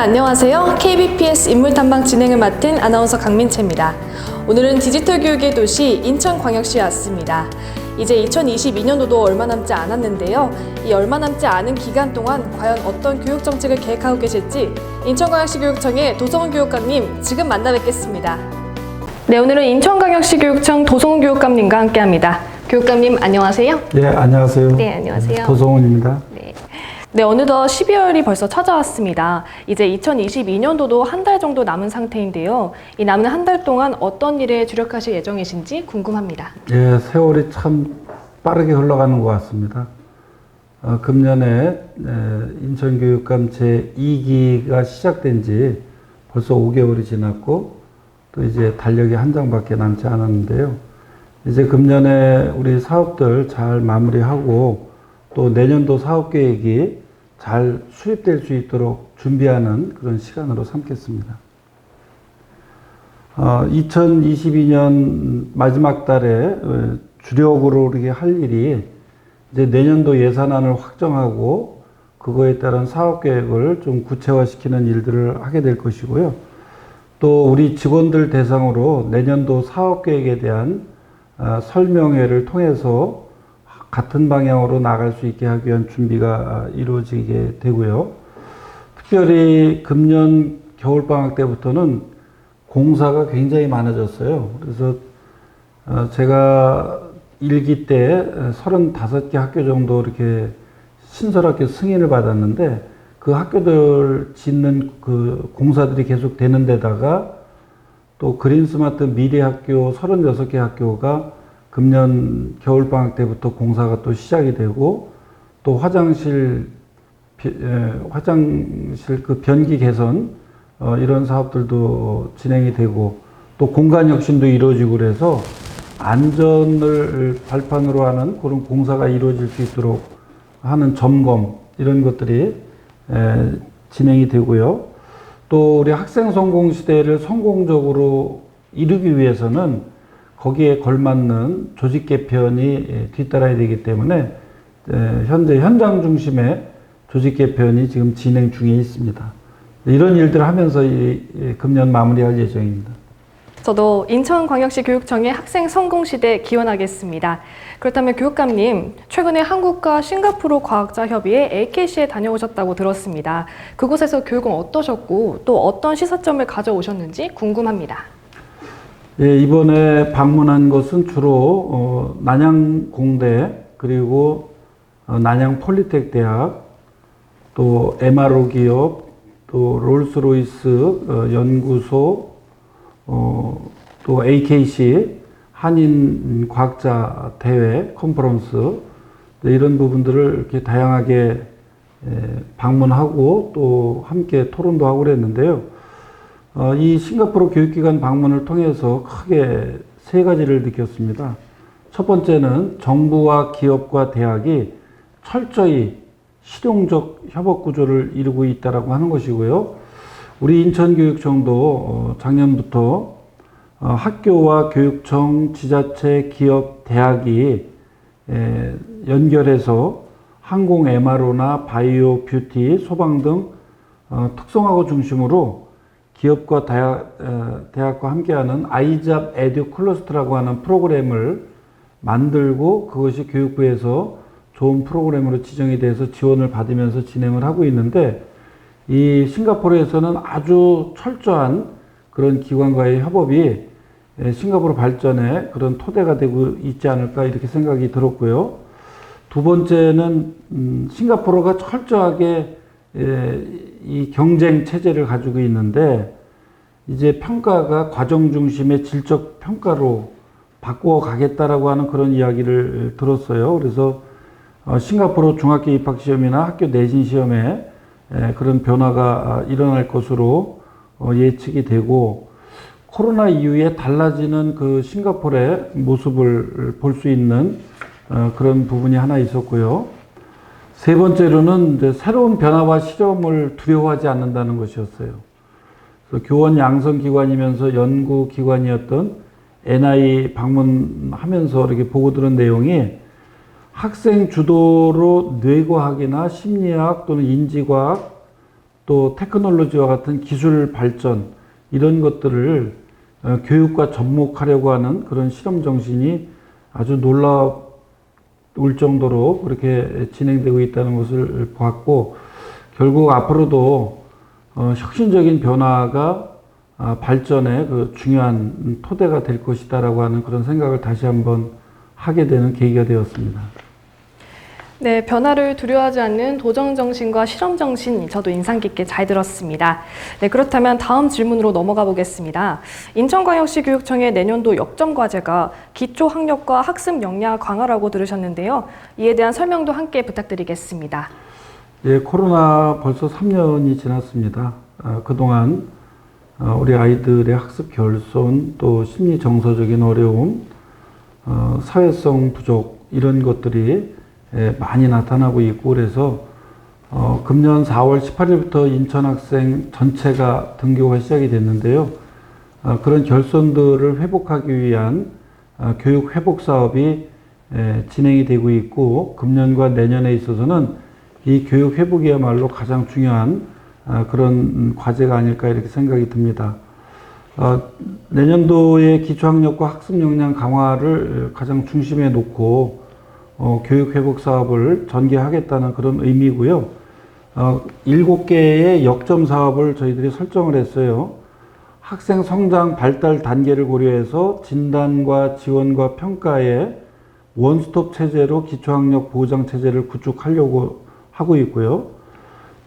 안녕하세요. KBPS 인물탐방 진행을 맡은 아나운서 강민채입니다. 오늘은 디지털 교육의 도시 인천광역시에 왔습니다. 이제 2022년도도 얼마 남지 않았는데요. 이 얼마 남지 않은 기간 동안 과연 어떤 교육 정책을 계획하고 계실지 인천광역시 교육청의 도성훈 교육감님 지금 만나 뵙겠습니다. 네, 오늘은 인천광역시 교육청 도성훈 교육감님과 함께합니다. 교육감님 안녕하세요. 네, 안녕하세요. 네, 안녕하세요. 도성훈입니다. 네, 어느덧 12월이 벌써 찾아왔습니다. 이제 2022년도도 한 달 정도 남은 상태인데요. 이 남은 한 달 동안 어떤 일에 주력하실 예정이신지 궁금합니다. 예, 세월이 참 빠르게 흘러가는 것 같습니다. 금년에 인천교육감 제2기가 시작된 지 벌써 5개월이 지났고 또 이제 달력이 한 장밖에 남지 않았는데요. 이제 금년에 우리 사업들 잘 마무리하고 또 내년도 사업계획이 잘 수립될 수 있도록 준비하는 그런 시간으로 삼겠습니다. 2022년 마지막 달에 주력으로 우리가 할 일이 이제 내년도 예산안을 확정하고 그거에 따른 사업계획을 좀 구체화시키는 일들을 하게 될 것이고요. 또 우리 직원들 대상으로 내년도 사업계획에 대한 설명회를 통해서 같은 방향으로 나갈 수 있게 하기 위한 준비가 이루어지게 되고요. 특별히 금년 겨울방학 때부터는 공사가 굉장히 많아졌어요. 그래서 제가 1기 때 35개 학교 정도 이렇게 신설학교 승인을 받았는데 그 학교들 짓는 그 공사들이 계속 되는 데다가 또 그린스마트 미래학교 36개 학교가 금년 겨울방학 때부터 공사가 또 시작이 되고 또 화장실 그 변기 개선 이런 사업들도 진행이 되고 또 공간 혁신도 이루어지고 그래서 안전을 발판으로 하는 그런 공사가 이루어질 수 있도록 하는 점검 이런 것들이 진행이 되고요. 또 우리 학생 성공 시대를 성공적으로 이루기 위해서는 거기에 걸맞는 조직 개편이 뒤따라야 되기 때문에 현재 현장 중심의 조직 개편이 지금 진행 중에 있습니다. 이런 일들을 하면서 금년 마무리할 예정입니다. 저도 인천광역시 교육청의 학생 성공시대 기원하겠습니다. 그렇다면 교육감님, 최근에 한국과 싱가포르 과학자협의회 AKC에 다녀오셨다고 들었습니다. 그곳에서 교육은 어떠셨고 또 어떤 시사점을 가져오셨는지 궁금합니다. 예, 이번에 방문한 것은 주로 난양공대 그리고 난양폴리텍 대학 또 MRO 기업 또 롤스로이스 연구소 또 AKC 한인 과학자 대회 컨퍼런스 이런 부분들을 이렇게 다양하게 방문하고 또 함께 토론도 하고 그랬는데요. 이 싱가포르 교육기관 방문을 통해서 크게 세 가지를 느꼈습니다. 첫 번째는 정부와 기업과 대학이 철저히 실용적 협업 구조를 이루고 있다고 하는 것이고요. 우리 인천교육청도 작년부터 학교와 교육청, 지자체, 기업, 대학이 연결해서 항공 MRO나 바이오, 뷰티, 소방 등 특성화고 중심으로 기업과 대학과 함께하는 아이잡 에듀 클러스터라고 하는 프로그램을 만들고 그것이 교육부에서 좋은 프로그램으로 지정이 돼서 지원을 받으면서 진행을 하고 있는데 이 싱가포르에서는 아주 철저한 그런 기관과의 협업이 싱가포르 발전에 그런 토대가 되고 있지 않을까 이렇게 생각이 들었고요. 두 번째는 싱가포르가 철저하게 이 경쟁 체제를 가지고 있는데 이제 평가가 과정 중심의 질적 평가로 바꾸어 가겠다라고 하는 그런 이야기를 들었어요. 그래서 싱가포르 중학교 입학 시험이나 학교 내신 시험에 그런 변화가 일어날 것으로 예측이 되고 코로나 이후에 달라지는 그 싱가포르의 모습을 볼 수 있는 그런 부분이 하나 있었고요. 세 번째로는 이제 새로운 변화와 실험을 두려워하지 않는다는 것이었어요. 그래서 교원 양성기관이면서 연구기관이었던 NI 방문하면서 이렇게 보고 들은 내용이 학생 주도로 뇌과학이나 심리학 또는 인지과학 또 테크놀로지와 같은 기술 발전 이런 것들을 교육과 접목하려고 하는 그런 실험 정신이 아주 놀라울 정도로 그렇게 진행되고 있다는 것을 보았고, 결국 앞으로도 혁신적인 변화가 발전의 그 중요한 토대가 될 것이다라고 하는 그런 생각을 다시 한번 하게 되는 계기가 되었습니다. 네, 변화를 두려워하지 않는 도전 정신과 실험 정신, 저도 인상 깊게 잘 들었습니다. 네, 그렇다면 다음 질문으로 넘어가 보겠습니다. 인천광역시 교육청의 내년도 역점 과제가 기초학력과 학습 역량 강화라고 들으셨는데요. 이에 대한 설명도 함께 부탁드리겠습니다. 예, 코로나 벌써 3년이 지났습니다. 그동안 우리 아이들의 학습 결손, 또 심리 정서적인 어려움, 사회성 부족 이런 것들이 많이 나타나고 있고, 그래서 금년 4월 18일부터 인천 학생 전체가 등교가 시작이 됐는데요. 그런 결손들을 회복하기 위한 교육 회복 사업이 진행이 되고 있고, 금년과 내년에 있어서는 이 교육 회복이야말로 가장 중요한 그런 과제가 아닐까 이렇게 생각이 듭니다. 내년도의 기초학력과 학습 역량 강화를 가장 중심에 놓고 교육 회복 사업을 전개하겠다는 그런 의미고요. 7개의 역점 사업을 저희들이 설정을 했어요. 학생 성장 발달 단계를 고려해서 진단과 지원과 평가의 원스톱 체제로 기초학력 보장 체제를 구축하려고 하고 있고요.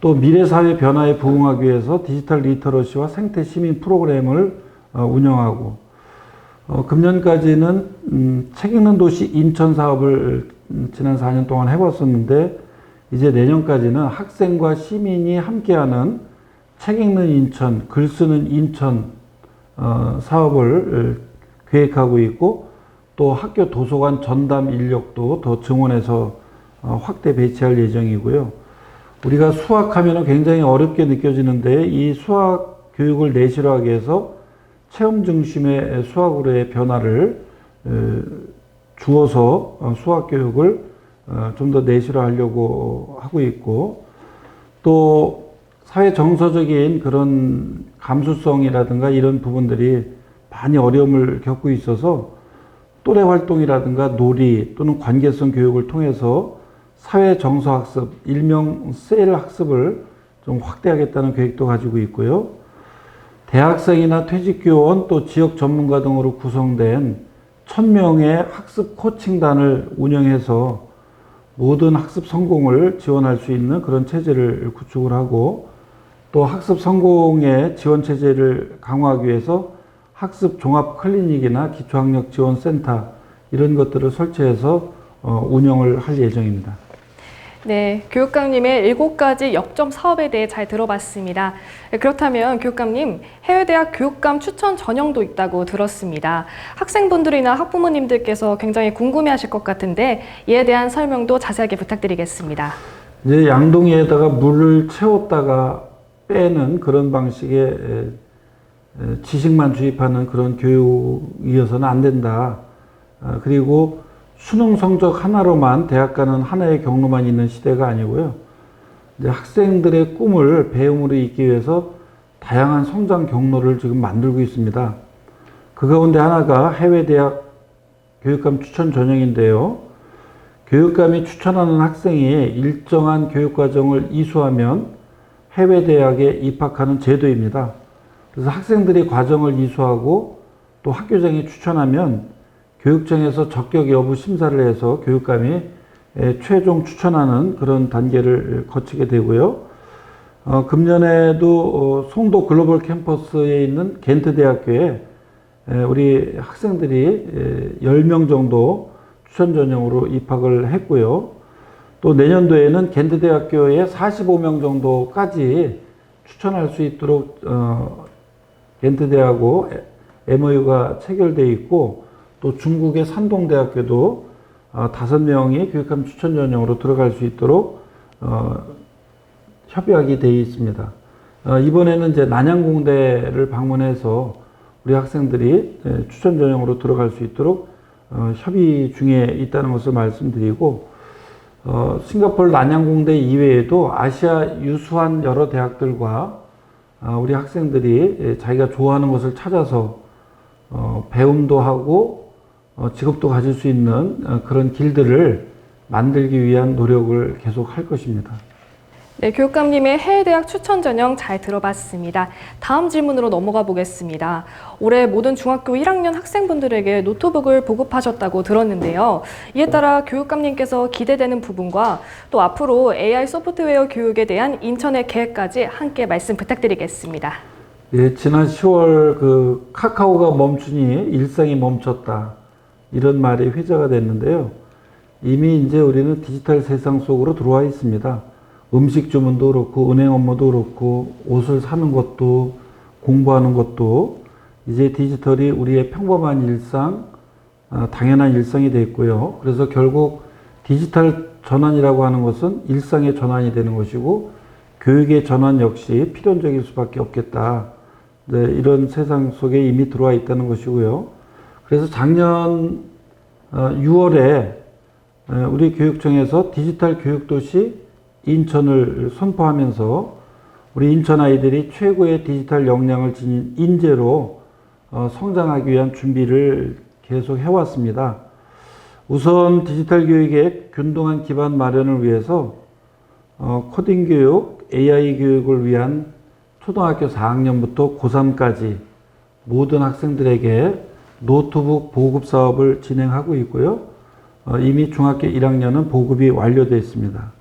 또 미래 사회 변화에 부응하기 위해서 디지털 리터러시와 생태 시민 프로그램을 운영하고, 금년까지는 책 읽는 도시 인천 사업을 지난 4년 동안 해봤었는데, 이제 내년까지는 학생과 시민이 함께하는 책 읽는 인천, 글 쓰는 인천 사업을 계획하고 있고, 또 학교 도서관 전담 인력도 더 증원해서 확대 배치할 예정이고요. 우리가 수학하면 굉장히 어렵게 느껴지는데, 이 수학 교육을 내실화하기 위해서 체험 중심의 수학으로의 변화를 주어서 수학 교육을 좀 더 내실화하려고 하고 있고, 또 사회 정서적인 그런 감수성이라든가 이런 부분들이 많이 어려움을 겪고 있어서 또래 활동이라든가 놀이 또는 관계성 교육을 통해서 사회 정서 학습, 일명 셀 학습을 좀 확대하겠다는 계획도 가지고 있고요. 대학생이나 퇴직교원 또 지역 전문가 등으로 구성된 1000명의 학습 코칭단을 운영해서 모든 학습 성공을 지원할 수 있는 그런 체제를 구축을 하고, 또 학습 성공의 지원 체제를 강화하기 위해서 학습 종합 클리닉이나 기초학력 지원 센터 이런 것들을 설치해서 운영을 할 예정입니다. 네, 교육감님의 7가지 역점 사업에 대해 잘 들어봤습니다. 그렇다면 교육감님, 해외대학 교육감 추천 전형도 있다고 들었습니다. 학생분들이나 학부모님들께서 굉장히 궁금해하실 것 같은데 이에 대한 설명도 자세하게 부탁드리겠습니다. 이제 양동이에다가 물을 채웠다가 빼는 그런 방식의 지식만 주입하는 그런 교육이어서는 안 된다. 그리고 수능 성적 하나로만 대학 가는 하나의 경로만 있는 시대가 아니고요. 이제 학생들의 꿈을 배움으로 잇기 위해서 다양한 성장 경로를 지금 만들고 있습니다. 그 가운데 하나가 해외대학 교육감 추천 전형인데요. 교육감이 추천하는 학생이 일정한 교육과정을 이수하면 해외대학에 입학하는 제도입니다. 그래서 학생들이 과정을 이수하고 또 학교장이 추천하면 교육청에서 적격 여부 심사를 해서 교육감이 최종 추천하는 그런 단계를 거치게 되고요. 금년에도 송도 글로벌 캠퍼스에 있는 겐트 대학교에 우리 학생들이 10명 정도 추천 전형으로 입학을 했고요. 또 내년도에는 겐트 대학교에 45명 정도까지 추천할 수 있도록 겐트 대하고 MOU가 체결되어 있고, 또 중국의 산동대학교도 5명이 교육감 추천 전형으로 들어갈 수 있도록 협약이 되어 있습니다. 이번에는 이제 난양공대를 방문해서 우리 학생들이 추천 전형으로 들어갈 수 있도록 협의 중에 있다는 것을 말씀드리고, 싱가포르 난양공대 이외에도 아시아 유수한 여러 대학들과 우리 학생들이 자기가 좋아하는 것을 찾아서 배움도 하고 직업도 가질 수 있는 그런 길들을 만들기 위한 노력을 계속 할 것입니다. 네, 교육감님의 해외대학 추천 전형 잘 들어봤습니다. 다음 질문으로 넘어가 보겠습니다. 올해 모든 중학교 1학년 학생분들에게 노트북을 보급하셨다고 들었는데요. 이에 따라 교육감님께서 기대되는 부분과 또 앞으로 AI 소프트웨어 교육에 대한 인천의 계획까지 함께 말씀 부탁드리겠습니다. 예, 지난 10월 그 카카오가 멈추니 일상이 멈췄다. 이런 말이 회자가 됐는데요. 이미 이제 우리는 디지털 세상 속으로 들어와 있습니다. 음식 주문도 그렇고 은행 업무도 그렇고 옷을 사는 것도 공부하는 것도 이제 디지털이 우리의 평범한 일상, 당연한 일상이 됐고요. 그래서 결국 디지털 전환이라고 하는 것은 일상의 전환이 되는 것이고 교육의 전환 역시 필연적일 수밖에 없겠다. 네, 이런 세상 속에 이미 들어와 있다는 것이고요. 그래서 작년 6월에 우리 교육청에서 디지털 교육도시 인천을 선포하면서 우리 인천 아이들이 최고의 디지털 역량을 지닌 인재로 성장하기 위한 준비를 계속 해왔습니다. 우선 디지털 교육의 균등한 기반 마련을 위해서 코딩 교육, AI 교육을 위한 초등학교 4학년부터 고3까지 모든 학생들에게 노트북 보급 사업을 진행하고 있고요. 이미 중학교 1학년은 보급이 완료되어 있습니다.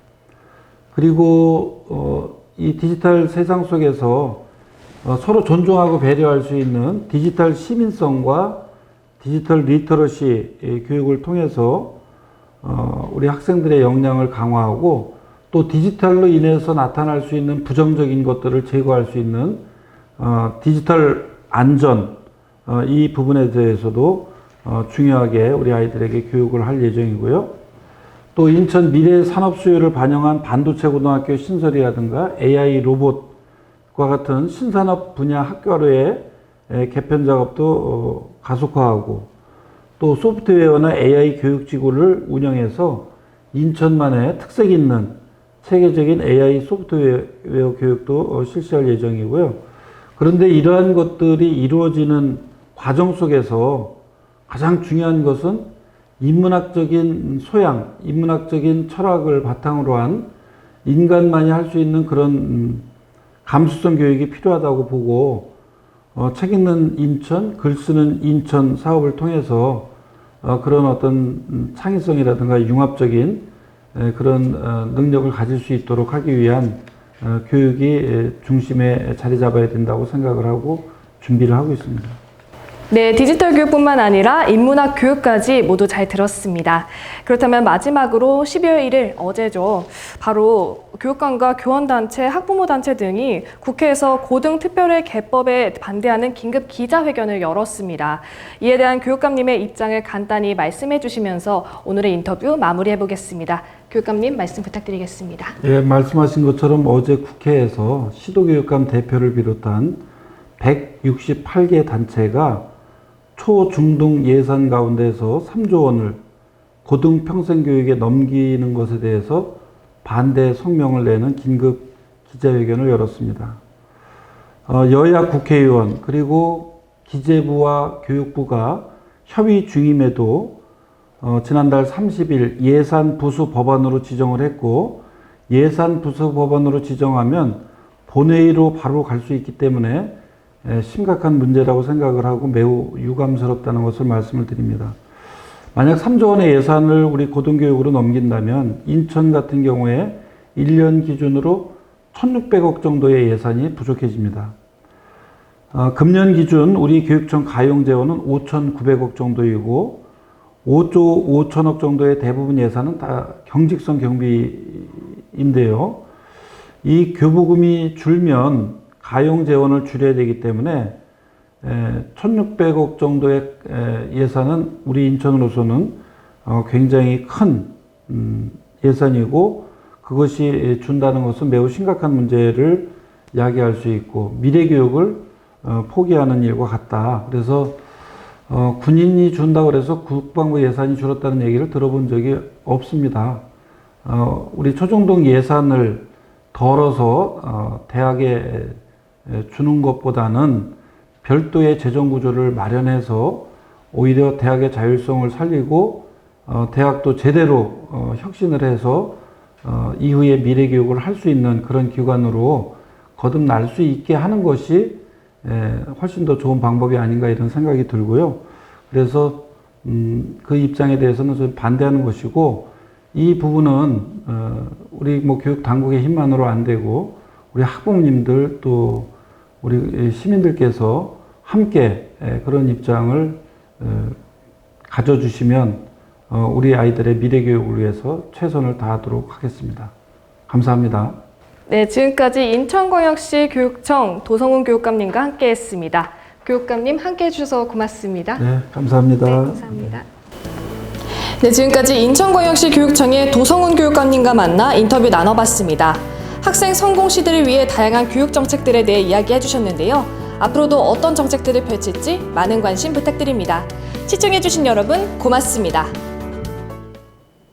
그리고 이 디지털 세상 속에서 서로 존중하고 배려할 수 있는 디지털 시민성과 디지털 리터러시 교육을 통해서 우리 학생들의 역량을 강화하고 또 디지털로 인해서 나타날 수 있는 부정적인 것들을 제거할 수 있는 디지털 안전 이 부분에 대해서도 중요하게 우리 아이들에게 교육을 할 예정이고요. 또 인천 미래 산업 수요를 반영한 반도체 고등학교 신설이라든가 AI 로봇과 같은 신산업 분야 학교로의 개편 작업도 가속화하고 또 소프트웨어나 AI 교육지구를 운영해서 인천만의 특색 있는 체계적인 AI 소프트웨어 교육도 실시할 예정이고요. 그런데 이러한 것들이 이루어지는 과정 속에서 가장 중요한 것은 인문학적인 소양, 인문학적인 철학을 바탕으로 한 인간만이 할 수 있는 그런 감수성 교육이 필요하다고 보고 책 읽는 인천, 글 쓰는 인천 사업을 통해서 그런 어떤 창의성이라든가 융합적인 그런 능력을 가질 수 있도록 하기 위한 교육이 중심에 자리 잡아야 된다고 생각을 하고 준비를 하고 있습니다. 네, 디지털 교육뿐만 아니라 인문학 교육까지 모두 잘 들었습니다. 그렇다면 마지막으로 12월 1일 어제죠. 바로 교육감과 교원단체, 학부모단체 등이 국회에서 고등특별회 개법에 반대하는 긴급 기자회견을 열었습니다. 이에 대한 교육감님의 입장을 간단히 말씀해 주시면서 오늘의 인터뷰 마무리해 보겠습니다. 교육감님 말씀 부탁드리겠습니다. 예, 말씀하신 것처럼 어제 국회에서 시도교육감 대표를 비롯한 168개 단체가 초, 중등 예산 가운데서 3조 원을 고등 평생교육에 넘기는 것에 대해서 반대 성명을 내는 긴급 기자회견을 열었습니다. 여야 국회의원 그리고 기재부와 교육부가 협의 중임에도 지난달 30일 예산부수 법안으로 지정을 했고 예산부수 법안으로 지정하면 본회의로 바로 갈 수 있기 때문에 심각한 문제라고 생각을 하고 매우 유감스럽다는 것을 말씀을 드립니다. 만약 3조 원의 예산을 우리 고등교육으로 넘긴다면 인천 같은 경우에 1년 기준으로 1,600억 정도의 예산이 부족해집니다. 금년 기준 우리 교육청 가용 재원은 5,900억 정도이고 5조 5천억 정도의 대부분 예산은 다 경직성 경비인데요. 이 교부금이 줄면 가용 재원을 줄여야 되기 때문에 1,600억 정도의 예산은 우리 인천으로서는 굉장히 큰 예산이고 그것이 준다는 것은 매우 심각한 문제를 야기할 수 있고 미래교육을 포기하는 일과 같다. 그래서 군인이 준다고 해서 국방부 예산이 줄었다는 얘기를 들어본 적이 없습니다. 우리 초중등 예산을 덜어서 대학에 주는 것보다는 별도의 재정 구조를 마련해서 오히려 대학의 자율성을 살리고 대학도 제대로 혁신을 해서 이후에 미래 교육을 할 수 있는 그런 기관으로 거듭날 수 있게 하는 것이 훨씬 더 좋은 방법이 아닌가 이런 생각이 들고요. 그래서 그 입장에 대해서는 좀 반대하는 것이고, 이 부분은 우리 뭐 교육 당국의 힘만으로 안 되고 우리 학부모님들 또 우리 시민들께서 함께 그런 입장을 가져주시면 우리 아이들의 미래 교육을 위해서 최선을 다하도록 하겠습니다. 감사합니다. 네, 지금까지 인천광역시 교육청 도성훈 교육감님과 함께했습니다. 교육감님 함께해 주셔서 고맙습니다. 네, 감사합니다. 네, 감사합니다. 네, 지금까지 인천광역시 교육청의 도성훈 교육감님과 만나 인터뷰 나눠봤습니다. 학생 성공 시대를 위해 다양한 교육 정책들에 대해 이야기해 주셨는데요. 앞으로도 어떤 정책들을 펼칠지 많은 관심 부탁드립니다. 시청해 주신 여러분 고맙습니다.